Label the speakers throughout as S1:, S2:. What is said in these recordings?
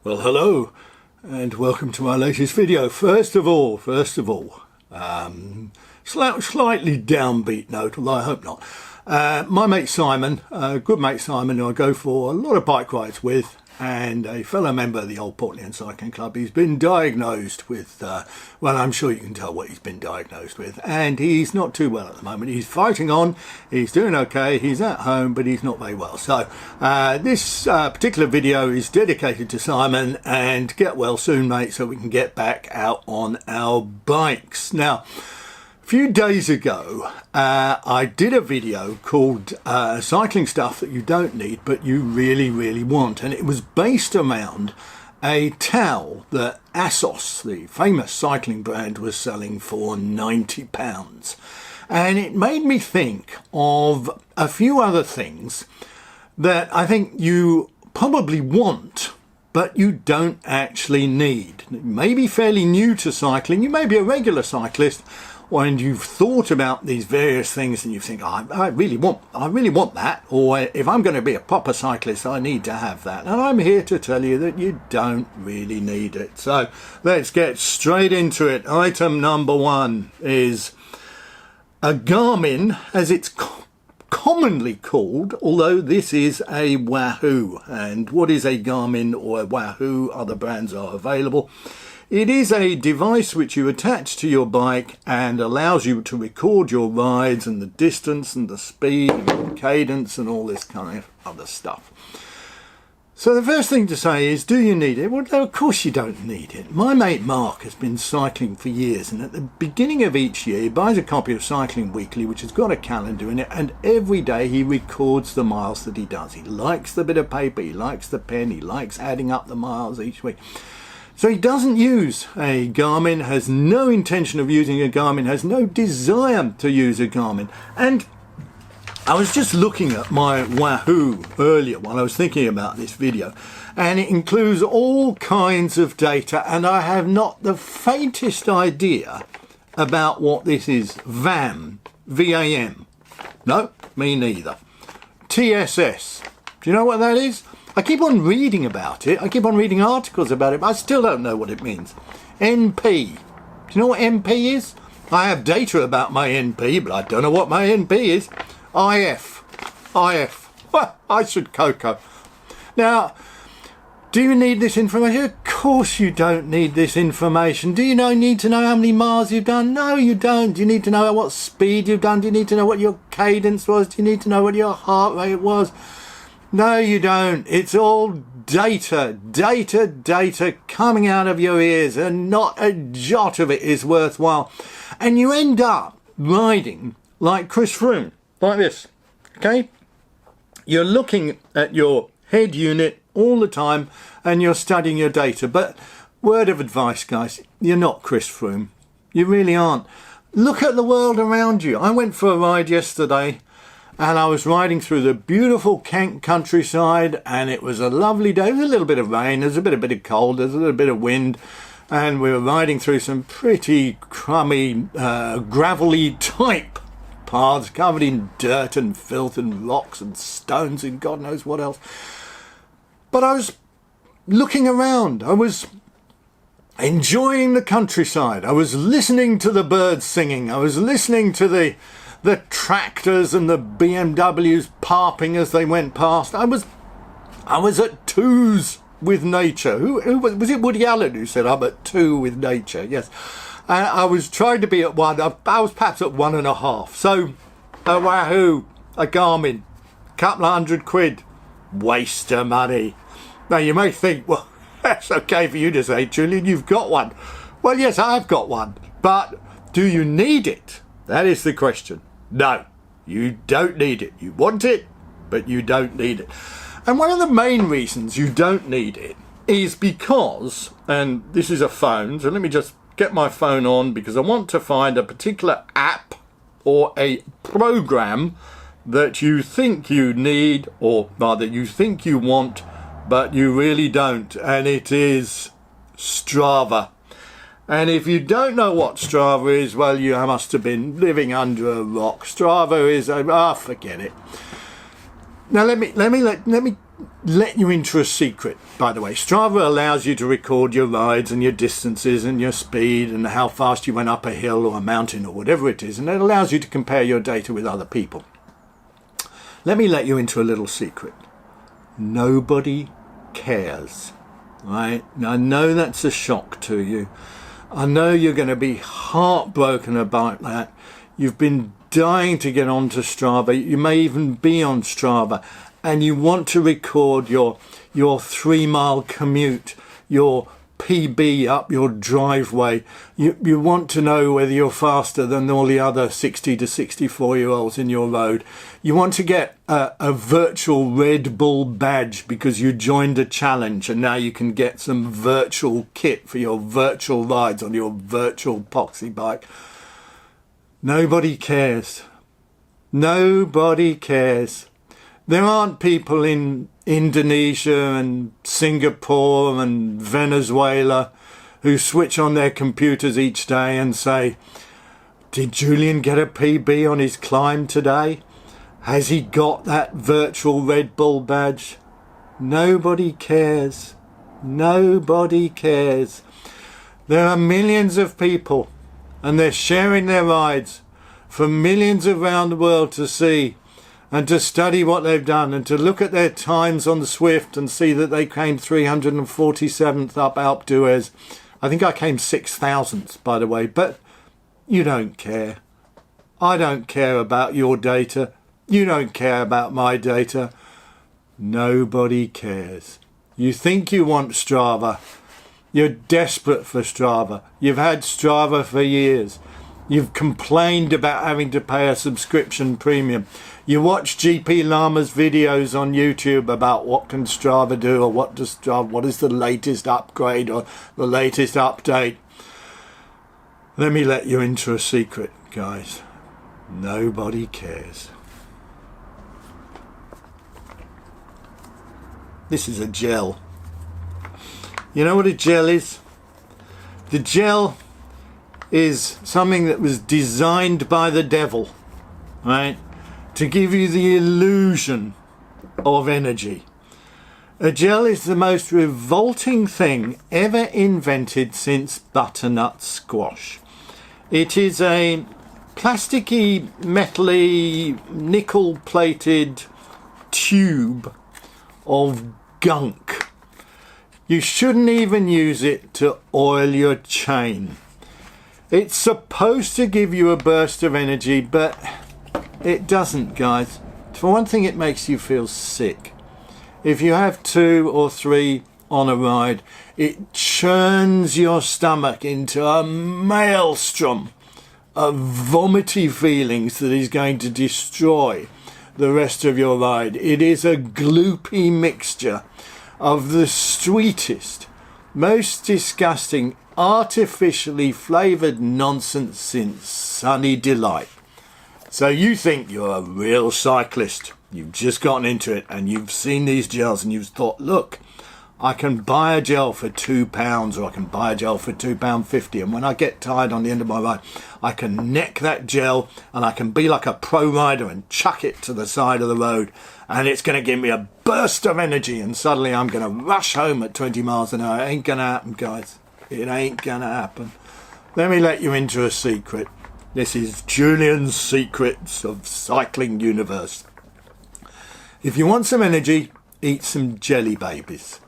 S1: Well, hello and welcome to my latest video. First of all, slightly downbeat note, although I hope not. My mate Simon, good mate Simon, who I go for a lot of bike rides with, and a fellow member of the Old Portland Cycling Club, he's been diagnosed with, well, I'm sure you can tell what he's been diagnosed with, and he's not too well at the moment. He's fighting on, he's doing okay, he's at home, but he's not very well. So this particular video is dedicated to Simon, and get well soon, mate, so we can get back out on our bikes. Now, a few days ago, I did a video called Cycling Stuff That You Don't Need But You Really, Really Want. And it was based around a towel that Assos, the famous cycling brand, was selling for £90. And it made me think of a few other things that I think you probably want, but you don't actually need. You may be fairly new to cycling, you may be a regular cyclist, and you've thought about these various things and you think, oh, I really want that, or if I'm going to be a proper cyclist, I need to have that. And I'm here to tell you that you don't really need it. So let's get straight into it. Item number one is a Garmin, as it's commonly called, although this is a Wahoo. And what is a Garmin or a Wahoo? Other brands are available. It is a device which you attach to your bike and allows you to record your rides and the distance and the speed and the cadence and all this kind of other stuff. So the first thing to say is, do you need it? Well, no, of course you don't need it. My mate Mark has been cycling for years, and at the beginning of each year he buys a copy of Cycling Weekly, which has got a calendar in it, and every day he records the miles that he does. He likes the bit of paper, he likes the pen, he likes adding up the miles each week. So he doesn't use a Garmin, has no intention of using a Garmin, has no desire to use a Garmin. And I was just looking at my Wahoo earlier while I was thinking about this video, and it includes all kinds of data, and I have not the faintest idea about what this is. VAM, V-A-M. No, me neither. TSS. Do you know what that is? I keep on reading about it, I keep on reading articles about it, but I still don't know what it means. NP. Do you know what NP is? I have data about my NP, but I don't know what my NP is. IF. Well, I should Coco. Now, do you need this information? Of course you don't need this information. Do you need to know how many miles you've done? No, you don't. Do you need to know what speed you've done? Do you need to know what your cadence was? Do you need to know what your heart rate was? No, you don't. It's all data coming out of your ears, and not a jot of it is worthwhile. And you end up riding like Chris Froome, like this, okay? You're looking at your head unit all the time and you're studying your data. But word of advice, guys, you're not Chris Froome. You really aren't. Look at the world around you. I went for a ride yesterday, and I was riding through the beautiful Kent countryside, and it was a lovely day. There was a little bit of rain, there was a bit of cold, there was a little bit of wind, and we were riding through some pretty crummy, gravelly type paths covered in dirt and filth and rocks and stones and God knows what else. But I was looking around, I was enjoying the countryside, I was listening to the birds singing, I was listening to the tractors and the BMWs parping as they went past. I was at twos with nature. Who was it? Woody Allen who said I'm at two with nature? Yes. I was trying to be at one. I was perhaps at 1.5. So a Wahoo, a Garmin, couple of £100, waste of money. Now you may think, well, that's okay for you to say, Julian, you've got one. Well, yes, I've got one, but do you need it? That is the question. No, you don't need it. You want it, but you don't need it. And one of the main reasons you don't need it is because, and this is a phone, so let me just get my phone on because I want to find a particular app or a program that you think you need, or rather you think you want, but you really don't. And it is Strava. And if you don't know what Strava is, well, you must have been living under a rock. Strava is forget it. Now let me let you into a secret. By the way, Strava allows you to record your rides and your distances and your speed and how fast you went up a hill or a mountain or whatever it is, and it allows you to compare your data with other people. Let me let you into a little secret. Nobody cares, right? Now, I know that's a shock to you. I know you're going to be heartbroken about that. You've been dying to get onto Strava. You may even be on Strava, and you want to record your 3-mile commute, your PB up your driveway. You want to know whether you're faster than all the other 60 to 64-year-olds in your road. You want to get a virtual Red Bull badge because you joined a challenge, and now you can get some virtual kit for your virtual rides on your virtual poxy bike. Nobody cares. Nobody cares. There aren't people in Indonesia and Singapore and Venezuela who switch on their computers each day and say, did Julian get a PB on his climb today? Has he got that virtual Red Bull badge? Nobody cares. Nobody cares. There are millions of people, and they're sharing their rides for millions around the world to see and to study what they've done and to look at their times on the Swift and see that they came 347th up Alpe d'Huez. I think I came 6,000th, by the way, but you don't care. I don't care about your data. You don't care about my data. Nobody cares. You think you want Strava. You're desperate for Strava. You've had Strava for years. You've complained about having to pay a subscription premium. You watch GP Lama's videos on YouTube about what can Strava do, or what is the latest upgrade or the latest update. Let me let you into a secret, guys. Nobody cares. This is a gel. You know what a gel is? The gel is something that was designed by the devil, right, to give you the illusion of energy. A gel is the most revolting thing ever invented since butternut squash. It is a plasticky, metally, nickel-plated tube of gunk. You shouldn't even use it to oil your chain. It's supposed to give you a burst of energy, but it doesn't, guys. For one thing, it makes you feel sick. If you have 2 or 3 on a ride, it churns your stomach into a maelstrom of vomity feelings that is going to destroy the rest of your ride. It is a gloopy mixture of the sweetest, most disgusting, artificially flavoured nonsense since Sunny Delight. So you think you're a real cyclist. You've just gotten into it and you've seen these gels and you've thought, look, I can buy a gel for £2 or I can buy a gel for £2.50, and when I get tired on the end of my ride, I can neck that gel and I can be like a pro rider and chuck it to the side of the road, and it's going to give me a burst of energy, and suddenly I'm going to rush home at 20 miles an hour. It ain't going to happen, guys. It ain't going to happen. Let me let you into a secret. This is Julian's Secrets of Cycling Universe. If you want some energy, eat some jelly babies.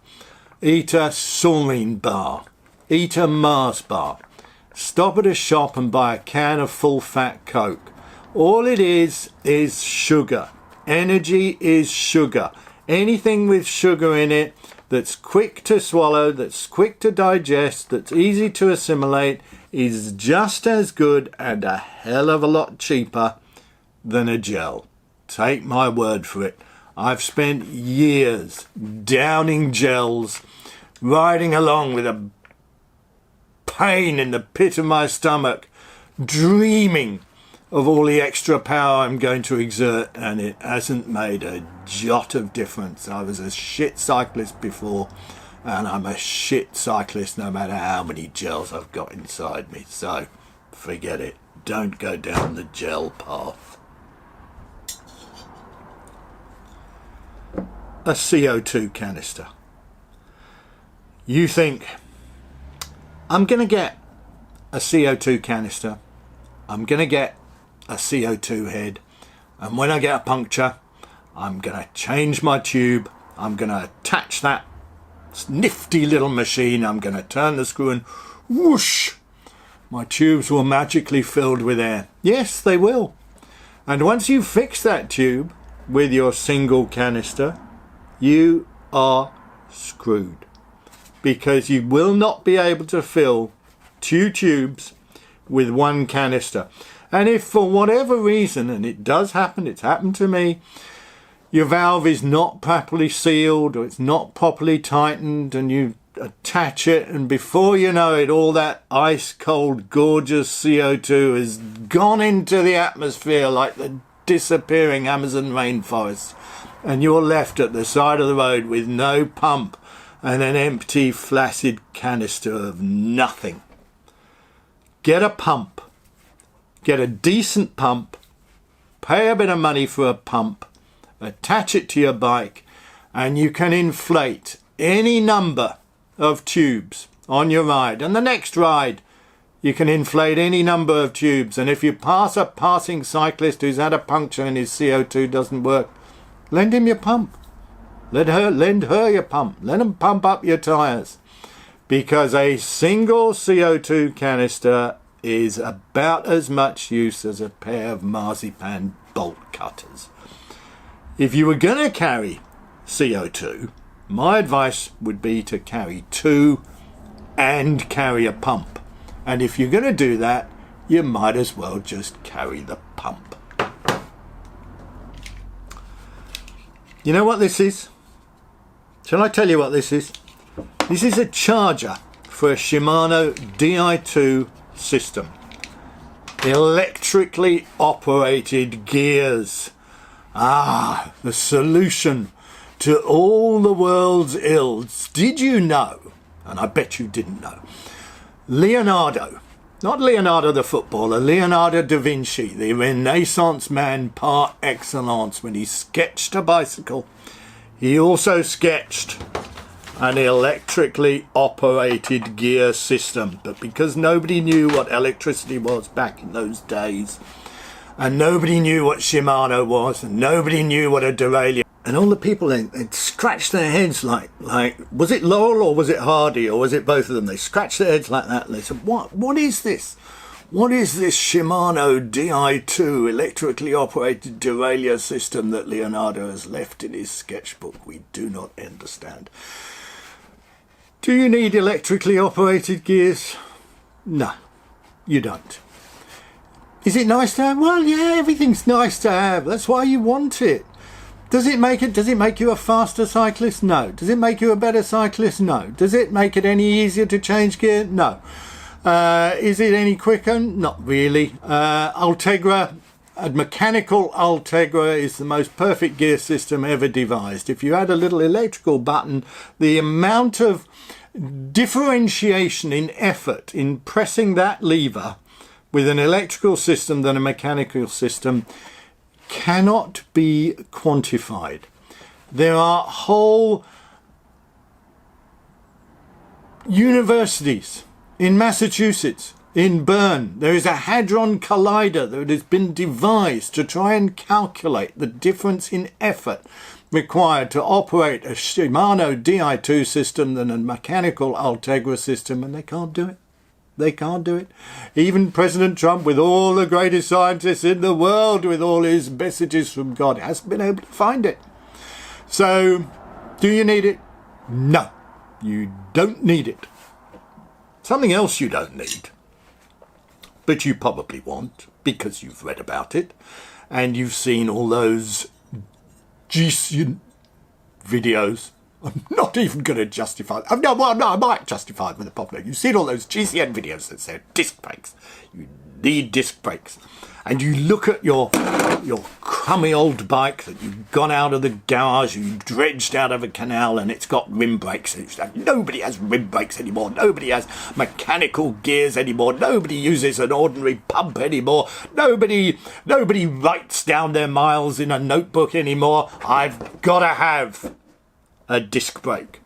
S1: Eat a Saurine bar. Eat a Mars bar. Stop at a shop and buy a can of full-fat Coke. All it is sugar. Energy is sugar. Anything with sugar in it that's quick to swallow, that's quick to digest, that's easy to assimilate, is just as good and a hell of a lot cheaper than a gel. Take my word for it. I've spent years downing gels, riding along with a pain in the pit of my stomach, dreaming of all the extra power I'm going to exert, and it hasn't made a jot of difference. I was a shit cyclist before, and I'm a shit cyclist no matter how many gels I've got inside me. So forget it. Don't go down the gel path. a CO2 canister. You think, I'm going to get a CO2 canister, I'm going to get a CO2 head, and when I get a puncture, I'm going to change my tube, I'm going to attach that nifty little machine, I'm going to turn the screw and whoosh, my tubes will magically filled with air. Yes, they will. And once you fix that tube with your single canister, you are screwed, because you will not be able to fill 2 tubes with 1 canister. And if for whatever reason, and it does happen, it's happened to me, your valve is not properly sealed or it's not properly tightened, and you attach it, and before you know it, all that ice cold gorgeous CO2 has gone into the atmosphere like the disappearing Amazon rainforest, and you're left at the side of the road with no pump and an empty flaccid canister of nothing. Get a pump, get a decent pump, pay a bit of money for a pump, attach it to your bike, and you can inflate any number of tubes on your ride, and the next ride you can inflate any number of tubes. And if you pass a passing cyclist who's had a puncture and his CO2 doesn't work, lend him your pump, lend her your pump, let them pump up your tyres, because a single CO2 canister is about as much use as a pair of marzipan bolt cutters. If you were going to carry CO2, my advice would be to carry 2 and carry a pump. And if you're going to do that, you might as well just carry the pump. You know what this is? Shall I tell you what this is? This is a charger for a Shimano Di2 system. Electrically operated gears. Ah, the solution to all the world's ills. Did you know, and I bet you didn't know, Leonardo, not Leonardo the footballer, Leonardo da Vinci, the Renaissance man par excellence, when he sketched a bicycle, he also sketched an electrically operated gear system. But because nobody knew what electricity was back in those days, and nobody knew what Shimano was, and nobody knew what a derailleur, and all the people, they'd scratched their heads like, was it Laurel or was it Hardy, or was it both of them? They scratched their heads like that, and they said, what is this? What is this Shimano Di2 electrically operated derailleur system that Leonardo has left in his sketchbook? We do not understand. Do you need electrically operated gears? No, you don't. Is it nice to have? Well, yeah, everything's nice to have. That's why you want it. Does it make you a faster cyclist? No. Does it make you a better cyclist? No. Does it make it any easier to change gear? No. Is it any quicker? Not really. Ultegra, a mechanical Ultegra, is the most perfect gear system ever devised. If you add a little electrical button, the amount of differentiation in effort in pressing that lever with an electrical system than a mechanical system cannot be quantified. There are whole universities in Massachusetts, in Bern. There is a hadron collider that has been devised to try and calculate the difference in effort required to operate a Shimano Di2 system than a mechanical Ultegra system, and they can't do it. They can't do it. Even President Trump, with all the greatest scientists in the world, with all his messages from God, hasn't been able to find it. So, do you need it? No, you don't need it. Something else you don't need, but you probably want, because you've read about it, and you've seen all those GCN videos. I'm not even going to justify it. No, I might justify it with a popular. You've seen all those GCN videos that say disc brakes. You need disc brakes. And you look at your crummy old bike that you've gone out of the garage, you dredged out of a canal, and it's got rim brakes. It's like, nobody has rim brakes anymore. Nobody has mechanical gears anymore. Nobody uses an ordinary pump anymore. Nobody writes down their miles in a notebook anymore. I've got to have a disc brake.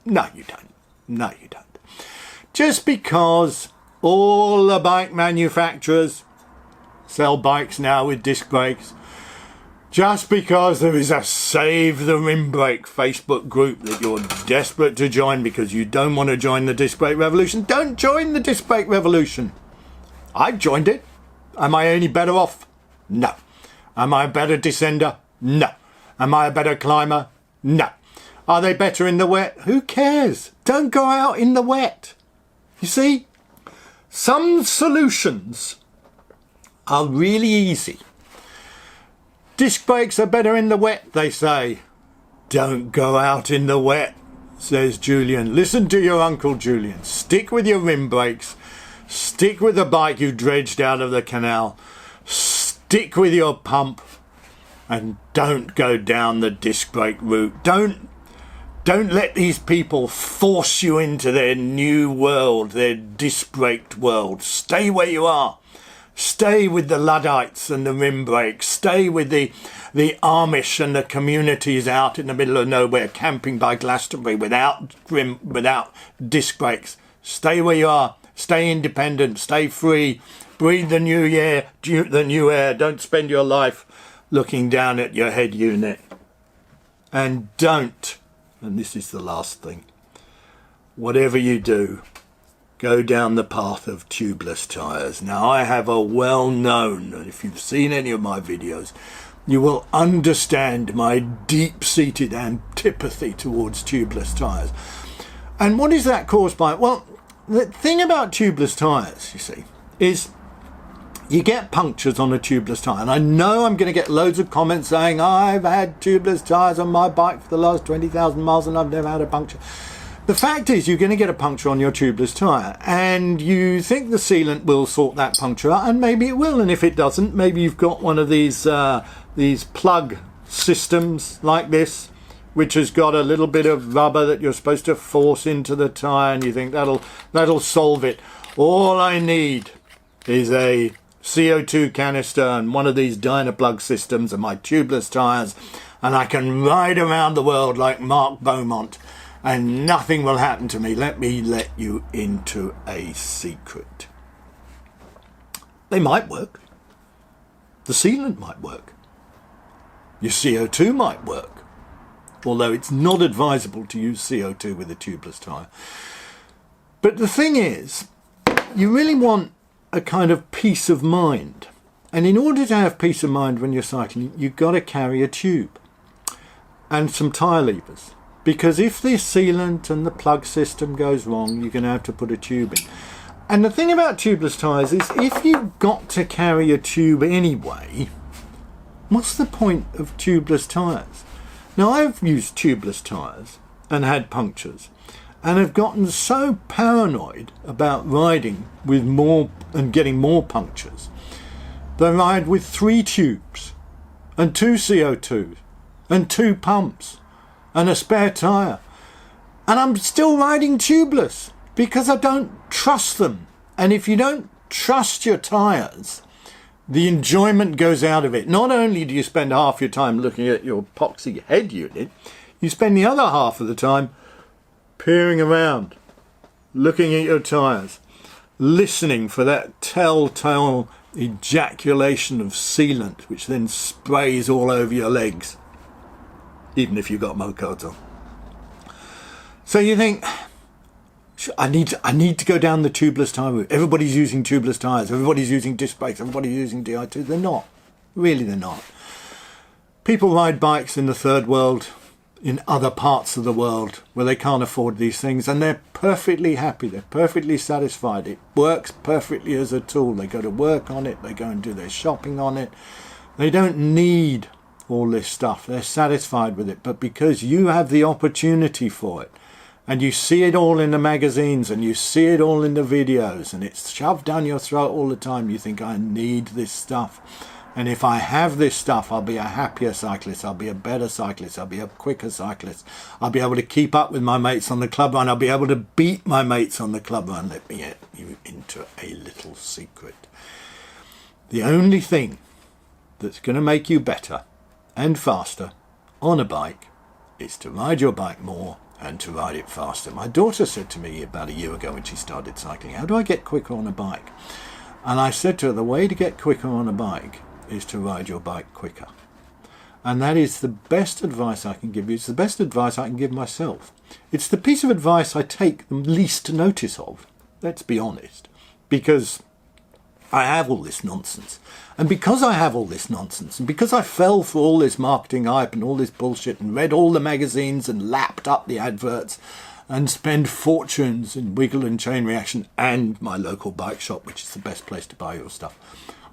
S1: No, you don't. No, you don't. Just because all the bike manufacturers sell bikes now with disc brakes, just because there is a Save the Rim Brake Facebook group that you're desperate to join because you don't want to join the disc brake revolution, don't join the disc brake revolution. I've joined it. Am I any better off? No. Am I a better descender? No. Am I a better climber? No. Are they better in the wet? Who cares? Don't go out in the wet. You see, some solutions are really easy. Disc brakes are better in the wet, they say. Don't go out in the wet, says Julian. Listen to your Uncle Julian. Stick with your rim brakes. Stick with the bike you dredged out of the canal. Stick with your pump. And don't go down the disc brake route. Don't let these people force you into their new world, their disc braked world. Stay where you are. Stay with the Luddites and the rim brakes. Stay with the Amish and the communities out in the middle of nowhere camping by Glastonbury without disc brakes. Stay where you are. Stay independent. Stay free. Breathe the new air. Don't spend your life looking down at your head unit. And don't, and this is the last thing, whatever you do, go down the path of tubeless tyres. Now, I have a well-known, and if you've seen any of my videos, you will understand my deep-seated antipathy towards tubeless tyres. And what is that caused by? Well, the thing about tubeless tyres, you see, is you get punctures on a tubeless tyre. And I know I'm going to get loads of comments saying, I've had tubeless tyres on my bike for the last 20,000 miles and I've never had a puncture. The fact is, you're going to get a puncture on your tubeless tyre, and you think the sealant will sort that puncture out, and maybe it will. And if it doesn't, maybe you've got one of these plug systems like this, which has got a little bit of rubber that you're supposed to force into the tyre, and you think that'll solve it. All I need is a CO2 canister and one of these Dynaplug systems and my tubeless tyres, and I can ride around the world like Mark Beaumont. And nothing will happen to me. Let me let you into a secret. They might work. The sealant might work. Your CO2 might work. Although it's not advisable to use CO2 with a tubeless tyre. But the thing is, you really want a kind of peace of mind. And in order to have peace of mind when you're cycling, you've got to carry a tube and some tyre levers. Because if the sealant and the plug system goes wrong, you're going to have to put a tube in. And the thing about tubeless tyres is, if you've got to carry a tube anyway, what's the point of tubeless tyres? Now, I've used tubeless tyres and had punctures, and have gotten so paranoid about riding with more and getting more punctures, that I ride with 3 tubes and 2 CO2s and 2 pumps and a spare tyre, and I'm still riding tubeless because I don't trust them. And if you don't trust your tyres, the enjoyment goes out of it. Not only do you spend half your time looking at your epoxy head unit, you spend the other half of the time peering around, looking at your tyres, listening for that telltale ejaculation of sealant which then sprays all over your legs, even if you've got mocoats on. So you think, I need to go down the tubeless tyre route. Everybody's using tubeless tyres. Everybody's using disc brakes. Everybody's using Di2. They're not. Really, they're not. People ride bikes in the third world, in other parts of the world where they can't afford these things, and they're perfectly happy. They're perfectly satisfied. It works perfectly as a tool. They go to work on it. They go and do their shopping on it. They don't need all this stuff. They're satisfied with it. But because you have the opportunity for it, and you see it all in the magazines, and you see it all in the videos, and it's shoved down your throat all the time, you think, I need this stuff. And if I have this stuff, I'll be a happier cyclist, I'll be a better cyclist, I'll be a quicker cyclist, I'll be able to keep up with my mates on the club run, I'll be able to beat my mates on the club run. Let me get you into a little secret. The only thing that's going to make you better and faster on a bike is to ride your bike more and to ride it faster. My daughter said to me about a year ago when she started cycling, how do I get quicker on a bike? And I said to her, the way to get quicker on a bike is to ride your bike quicker. And that is the best advice I can give you. It's the best advice I can give myself. It's the piece of advice I take the least notice of, let's be honest, because I have all this nonsense. And because I have all this nonsense, and because I fell for all this marketing hype and all this bullshit and read all the magazines and lapped up the adverts and spend fortunes in Wiggle and Chain Reaction and my local bike shop, which is the best place to buy your stuff,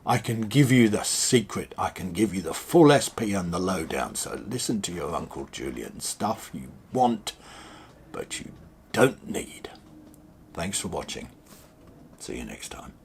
S1: I can give you the secret. I can give you the full SP and the lowdown. So listen to your Uncle Julian. Stuff you want, but you don't need. Thanks for watching. See you next time.